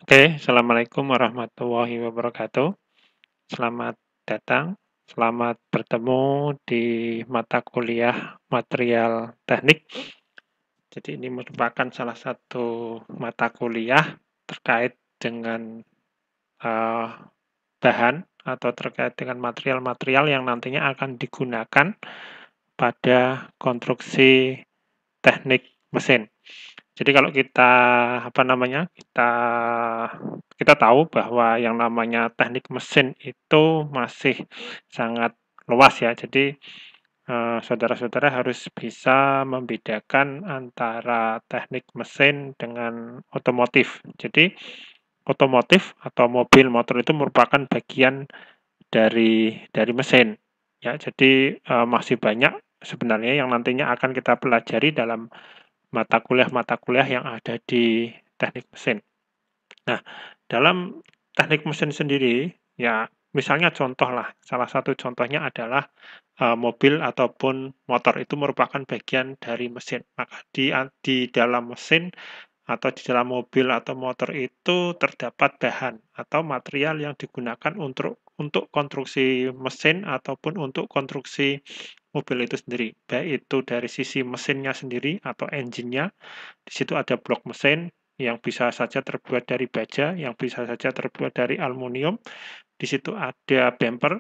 Oke, Assalamualaikum warahmatullahi wabarakatuh. Selamat datang, selamat bertemu di mata kuliah material teknik. Jadi ini merupakan salah satu mata kuliah terkait dengan eh, bahan atau terkait dengan material-material yang nantinya akan digunakan pada konstruksi teknik mesin. Jadi kalau kita apa namanya, kita tahu bahwa yang namanya teknik mesin itu masih sangat luas ya. Jadi, saudara-saudara harus bisa membedakan antara teknik mesin dengan otomotif. Jadi, otomotif atau mobil, motor itu merupakan bagian dari mesin, ya. Jadi, masih banyak sebenarnya yang nantinya akan kita pelajari dalam mata kuliah yang ada di teknik mesin. Nah, dalam teknik mesin sendiri, ya misalnya contoh lah, salah satu contohnya adalah, mobil ataupun motor itu merupakan bagian dari mesin. Maka di dalam mesin atau di dalam mobil atau motor itu terdapat bahan atau material yang digunakan untuk konstruksi mesin ataupun untuk konstruksi mobil itu sendiri. Baik itu dari sisi mesinnya sendiri atau engine-nya, di situ ada blok mesin yang bisa saja terbuat dari baja, yang bisa saja terbuat dari aluminium. Di situ ada bumper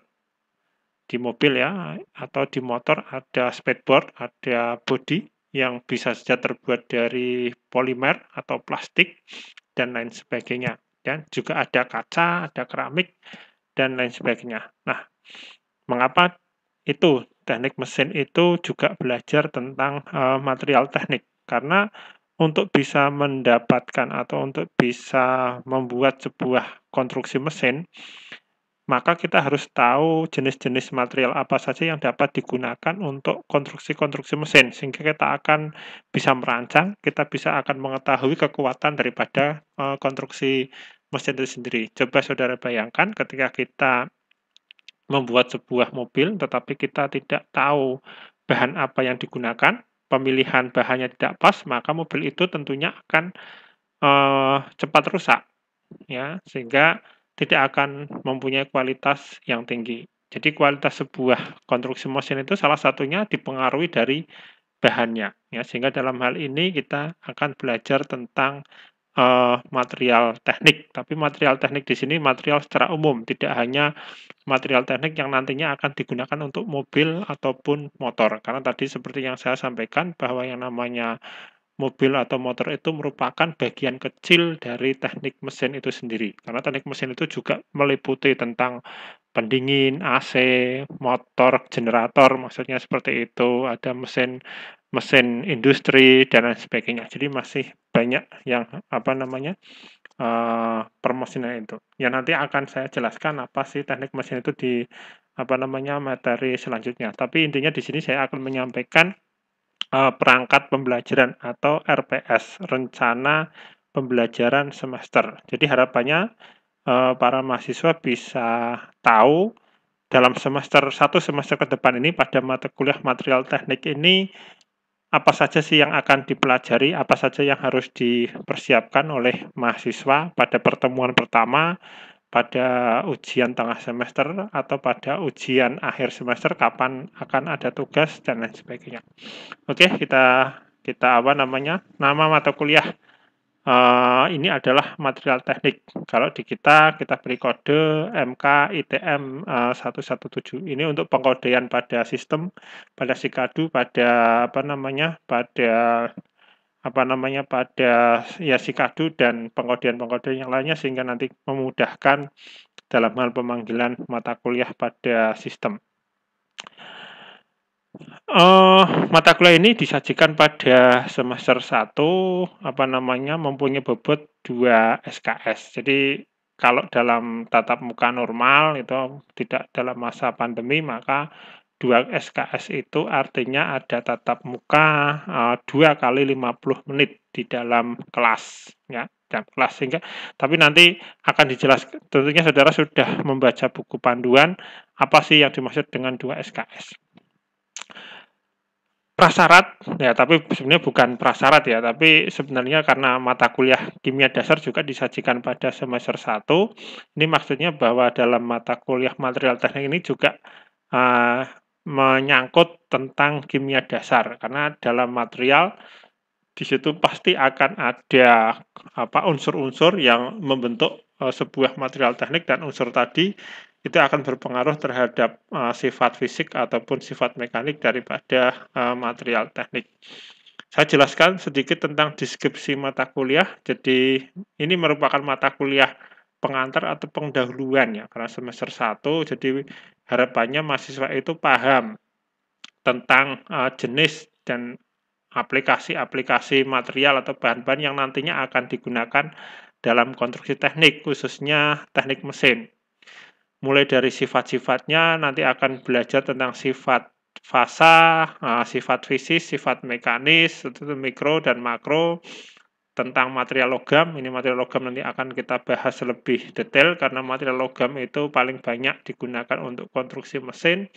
di mobil ya, atau di motor ada spakeboard, ada bodi yang bisa saja terbuat dari polimer atau plastik dan lain sebagainya. Dan juga ada kaca, ada keramik dan lain sebagainya. Nah, mengapa itu teknik mesin itu juga belajar tentang material teknik? Karena untuk bisa mendapatkan atau untuk bisa membuat sebuah konstruksi mesin, maka kita harus tahu jenis-jenis material apa saja yang dapat digunakan untuk konstruksi-konstruksi mesin, sehingga kita akan bisa merancang, kita bisa akan mengetahui kekuatan daripada konstruksi mesin itu sendiri. Coba saudara bayangkan ketika kita membuat sebuah mobil, tetapi kita tidak tahu bahan apa yang digunakan, pemilihan bahannya tidak pas, maka mobil itu tentunya akan cepat rusak, ya, sehingga tidak akan mempunyai kualitas yang tinggi. Jadi kualitas sebuah konstruksi mesin itu salah satunya dipengaruhi dari bahannya, ya, sehingga dalam hal ini kita akan belajar tentang material teknik, tapi material teknik di sini material secara umum, tidak hanya material teknik yang nantinya akan digunakan untuk mobil ataupun motor. Karena tadi seperti yang saya sampaikan bahwa yang namanya mobil atau motor itu merupakan bagian kecil dari teknik mesin itu sendiri. Karena teknik mesin itu juga meliputi tentang pendingin, AC, motor, generator, maksudnya seperti itu, ada mesin mesin industri dan lain sebagainya. Jadi masih banyak yang apa namanya permesinan itu. Ya nanti akan saya jelaskan apa sih teknik mesin itu di apa namanya materi selanjutnya. Tapi intinya di sini saya akan menyampaikan perangkat pembelajaran atau RPS, rencana pembelajaran semester. Jadi harapannya para mahasiswa bisa tahu dalam semester ke depan ini pada mata kuliah material teknik ini apa saja sih yang akan dipelajari, apa saja yang harus dipersiapkan oleh mahasiswa pada pertemuan pertama, pada ujian tengah semester, atau pada ujian akhir semester, kapan akan ada tugas, dan lain sebagainya. Oke, kita kita apa namanya, nama mata kuliah ini adalah material teknik. Kalau di kita beri kode MK-ITM 117. Ini untuk pengkodean pada sistem, pada SIKADU, pada apa namanya, pada ya SIKADU dan pengkodean-pengkodean yang lainnya sehingga nanti memudahkan dalam hal pemanggilan mata kuliah pada sistem. Mata kuliah ini disajikan pada semester 1, apa namanya, mempunyai bobot 2 SKS. Jadi, kalau dalam tatap muka normal itu tidak dalam masa pandemi, maka 2 SKS itu artinya ada tatap muka, 2 kali 50 menit di dalam kelas, ya, dalam kelas. Sehingga tapi nanti akan dijelaskan tentunya saudara sudah membaca buku panduan, apa sih yang dimaksud dengan 2 SKS. prasyarat, ya tapi sebenarnya bukan prasyarat ya, tapi sebenarnya karena mata kuliah kimia dasar juga disajikan pada semester 1, ini maksudnya bahwa dalam mata kuliah material teknik ini juga, menyangkut tentang kimia dasar, karena dalam material di situ pasti akan ada unsur-unsur yang membentuk sebuah material teknik, dan unsur tadi itu akan berpengaruh terhadap sifat fisik ataupun sifat mekanik daripada material teknik. Saya jelaskan sedikit tentang deskripsi mata kuliah. Jadi ini merupakan mata kuliah pengantar atau pendahuluan ya, karena semester 1, jadi harapannya mahasiswa itu paham tentang jenis dan aplikasi-aplikasi material atau bahan-bahan yang nantinya akan digunakan dalam konstruksi teknik, khususnya teknik mesin. Mulai dari sifat-sifatnya, nanti akan belajar tentang sifat fasa, sifat fisik, sifat mekanis, itu mikro dan makro, tentang material logam. Ini material logam nanti akan kita bahas lebih detail, karena material logam itu paling banyak digunakan untuk konstruksi mesin.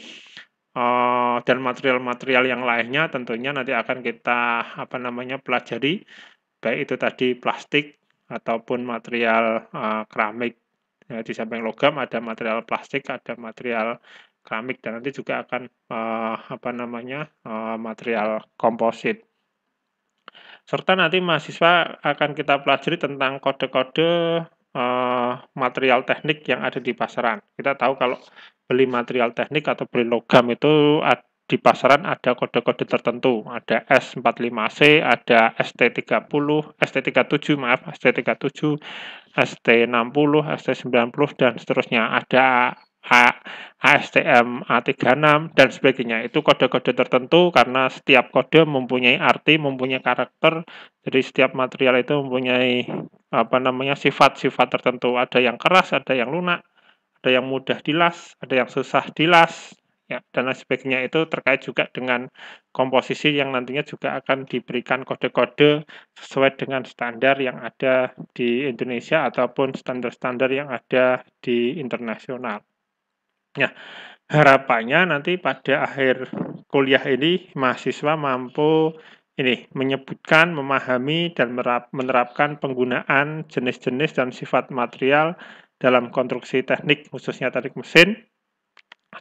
Dan material-material yang lainnya tentunya nanti akan kita pelajari, baik itu tadi plastik ataupun material keramik. Ya, di samping logam ada material plastik, ada material keramik, dan nanti juga akan material komposit. Serta nanti mahasiswa akan kita pelajari tentang kode-kode material teknik yang ada di pasaran. Kita tahu kalau beli material teknik atau beli logam itu di pasaran ada kode-kode tertentu, ada S45C, ada ST30, ST37, maaf, ST37, ST60, ST90, dan seterusnya. Ada ASTM A36 dan sebagainya. Itu kode-kode tertentu karena setiap kode mempunyai arti, mempunyai karakter. Jadi setiap material itu mempunyai sifat-sifat tertentu. Ada yang keras, ada yang lunak, ada yang mudah dilas, ada yang susah dilas, ya, dan lain sebagainya. Itu terkait juga dengan komposisi yang nantinya juga akan diberikan kode-kode sesuai dengan standar yang ada di Indonesia ataupun standar-standar yang ada di internasional. Nah, harapannya nanti pada akhir kuliah ini mahasiswa mampu menyebutkan, memahami, dan menerapkan penggunaan jenis-jenis dan sifat material dalam konstruksi teknik, khususnya teknik mesin,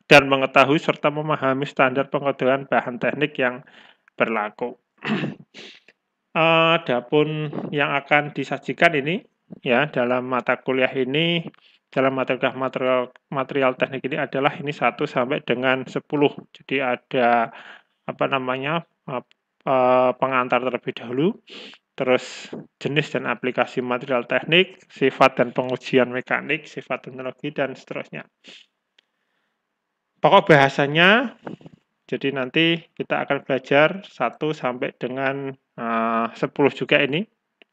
dan mengetahui serta memahami standar pengodean bahan teknik yang berlaku. Adapun yang akan disajikan ini ya dalam mata kuliah ini, dalam material teknik ini adalah ini 1 sampai dengan 10. Jadi ada pengantar terlebih dahulu, terus jenis dan aplikasi material teknik, sifat dan pengujian mekanik, sifat teknologi, dan seterusnya. Pokok bahasanya, jadi nanti kita akan belajar 1 sampai dengan 10 juga ini.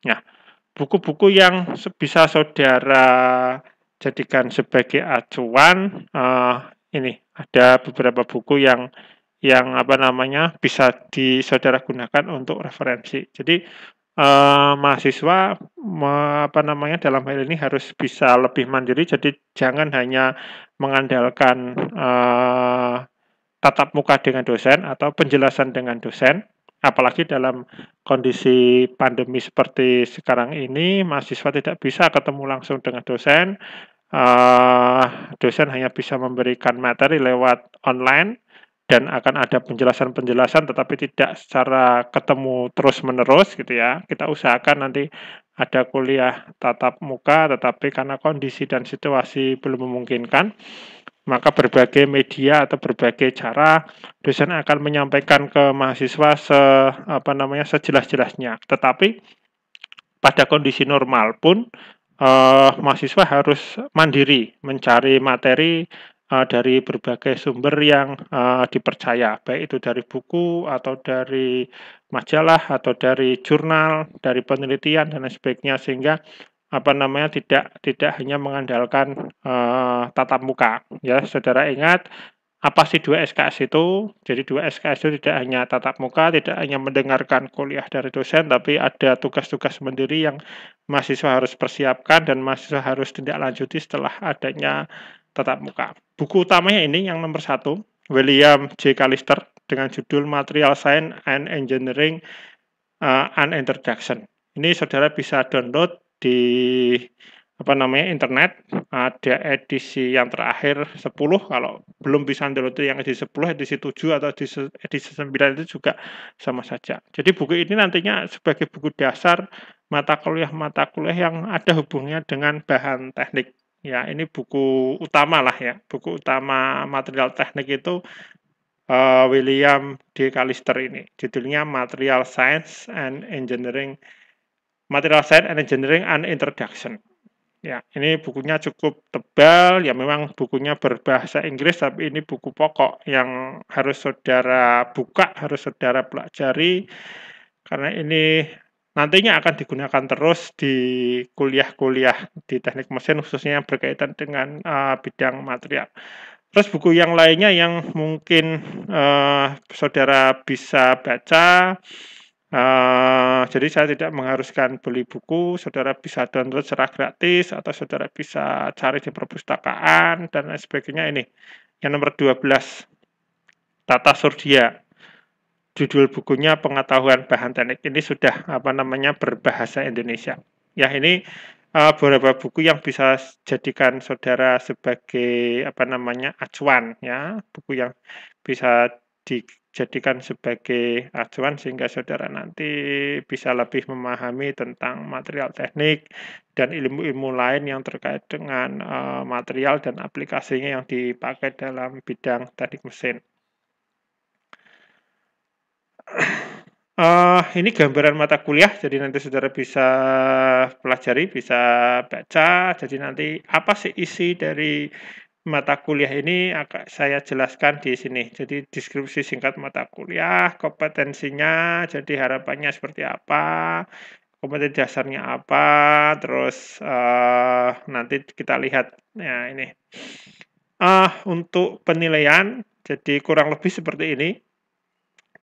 Nah, buku-buku yang bisa saudara jadikan sebagai acuan, ini ada beberapa buku yang bisa saudara gunakan untuk referensi. Jadi mahasiswa dalam hal ini harus bisa lebih mandiri. Jadi jangan hanya mengandalkan tatap muka dengan dosen atau penjelasan dengan dosen. Apalagi dalam kondisi pandemi seperti sekarang ini, mahasiswa tidak bisa ketemu langsung dengan dosen. Dosen hanya bisa memberikan materi lewat online, dan akan ada penjelasan-penjelasan tetapi tidak secara ketemu terus-menerus gitu ya. Kita usahakan nanti ada kuliah tatap muka, tetapi karena kondisi dan situasi belum memungkinkan, maka berbagai media atau berbagai cara dosen akan menyampaikan ke mahasiswa sejelas-jelasnya. Tetapi pada kondisi normal pun mahasiswa harus mandiri mencari materi dari berbagai sumber yang dipercaya, baik itu dari buku atau dari majalah atau dari jurnal, dari penelitian dan lain sebagainya, sehingga tidak hanya mengandalkan tatap muka. Ya, saudara ingat apa sih 2 SKS itu? Jadi 2 SKS itu tidak hanya tatap muka, tidak hanya mendengarkan kuliah dari dosen, tapi ada tugas-tugas sendiri yang mahasiswa harus persiapkan dan mahasiswa harus tindak lanjuti setelah adanya tatap muka. Buku utamanya ini yang nomor 1, William J. Callister, dengan judul Material Science and Engineering an Introduction. Ini saudara bisa download di internet. Ada edisi yang terakhir 10, kalau belum bisa download yang edisi 10, edisi 7 atau edisi 9 itu juga sama saja. Jadi buku ini nantinya sebagai buku dasar mata kuliah-mata kuliah yang ada hubungannya dengan bahan teknik. Ya, ini buku utama lah ya, buku utama material teknik itu William D. Callister ini. Judulnya Material Science and Engineering an Introduction. Ya, ini bukunya cukup tebal, ya memang bukunya berbahasa Inggris, tapi ini buku pokok yang harus saudara buka, harus saudara pelajari, karena ini nantinya akan digunakan terus di kuliah-kuliah di teknik mesin, khususnya yang berkaitan dengan bidang material. Terus buku yang lainnya yang mungkin saudara bisa baca, jadi saya tidak mengharuskan beli buku, saudara bisa download secara gratis atau saudara bisa cari di perpustakaan dan lain sebagainya. Ini yang nomor 12, Tata Surya. Judul bukunya Pengetahuan Bahan Teknik. Ini sudah berbahasa Indonesia. Ya, ini beberapa buku yang bisa jadikan saudara sebagai acuan ya, buku yang bisa dijadikan sebagai acuan sehingga saudara nanti bisa lebih memahami tentang material teknik dan ilmu-ilmu lain yang terkait dengan material dan aplikasinya yang dipakai dalam bidang teknik mesin. Ini gambaran mata kuliah, jadi nanti saudara bisa pelajari, bisa baca. Jadi nanti apa sih isi dari mata kuliah ini akan saya jelaskan di sini. Jadi deskripsi singkat mata kuliah, kompetensinya, jadi harapannya seperti apa, kompetensi dasarnya apa, terus nanti kita lihat. Ya ini. Untuk penilaian, jadi kurang lebih seperti ini.